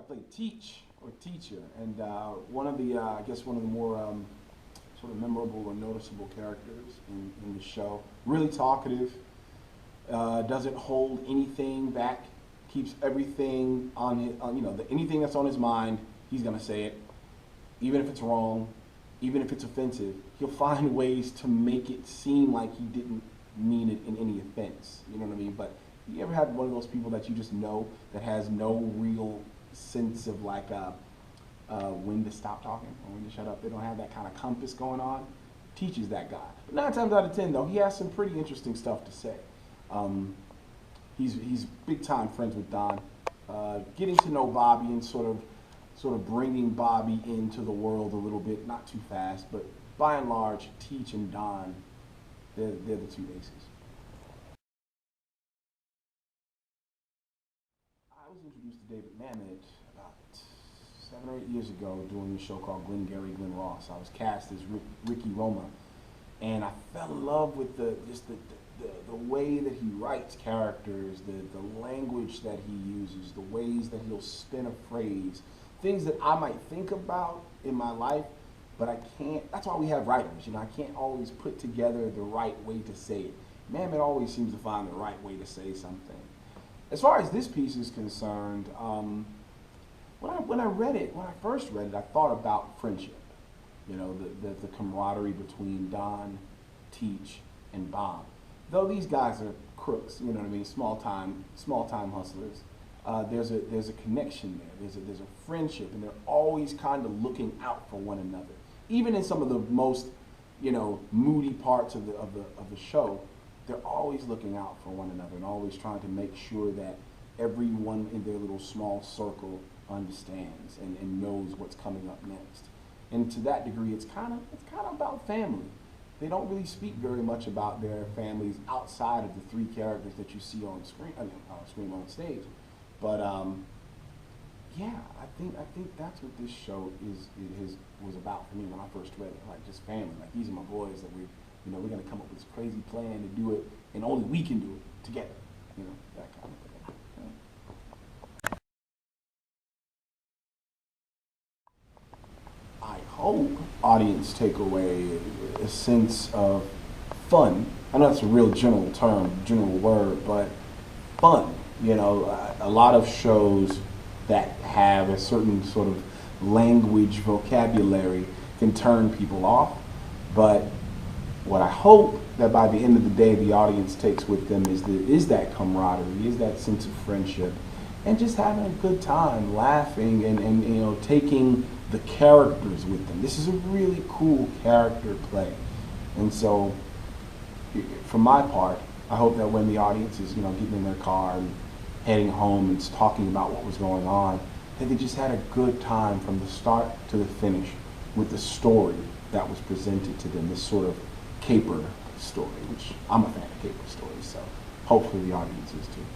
played Teach or Teacher, and one of the I guess one of the more sort of memorable or noticeable characters in the show. Really talkative, doesn't hold anything back, keeps everything on his, anything that's on his mind, he's gonna say it, even if it's wrong, even if it's offensive. He'll find ways to make it seem like he didn't mean it in any offense. You know what I mean? But you ever had one of those people that you just know that has no real sense of like when to stop talking or when to shut up? They don't have that kind of compass going on. Teaches that guy. But 9 times out of 10, though, he has some pretty interesting stuff to say. He's big time friends with Don. Getting to know Bobby and sort of bringing Bobby into the world a little bit, not too fast, but by and large, Teach and Don, they're the two aces. I was introduced to David Mamet about 7 or 8 years ago doing a show called Glengarry Glen Ross. I was cast as Ricky Roma, and I fell in love with the way that he writes characters, the language that he uses, the ways that he'll spin a phrase, things that I might think about in my life, but I can't. That's why we have writers. I can't always put together the right way to say it. Mamet always seems to find the right way to say something. As far as this piece is concerned, when I first read it, I thought about friendship. The camaraderie between Don, Teach, and Bob. Though these guys are crooks, you know what I mean, small time hustlers. There's a connection there. There's a friendship, and they're always kind of looking out for one another. Even in some of the most, moody parts of the show, they're always looking out for one another and always trying to make sure that everyone in their little small circle understands and knows what's coming up next. And to that degree, it's kind of about family. They don't really speak very much about their families outside of the 3 characters that you see on screen, on stage. But yeah, I think that's what this show was about for me when I first read it. Like, just family. Like, these are my boys that we're gonna come up with this crazy plan to do it, and only we can do it together. That kind of thing. I hope audience take away a sense of fun. I know that's a real general term, general word, but fun. A lot of shows that have a certain sort of language vocabulary can turn people off. But what I hope that by the end of the day the audience takes with them is that camaraderie, is that sense of friendship, and just having a good time, laughing, and taking the characters with them. This is a really cool character play. And so, for my part, I hope that when the audience is, getting in their car and heading home and talking about what was going on, that they just had a good time from the start to the finish with the story that was presented to them, this sort of caper story, which I'm a fan of caper stories, so hopefully the audience is too.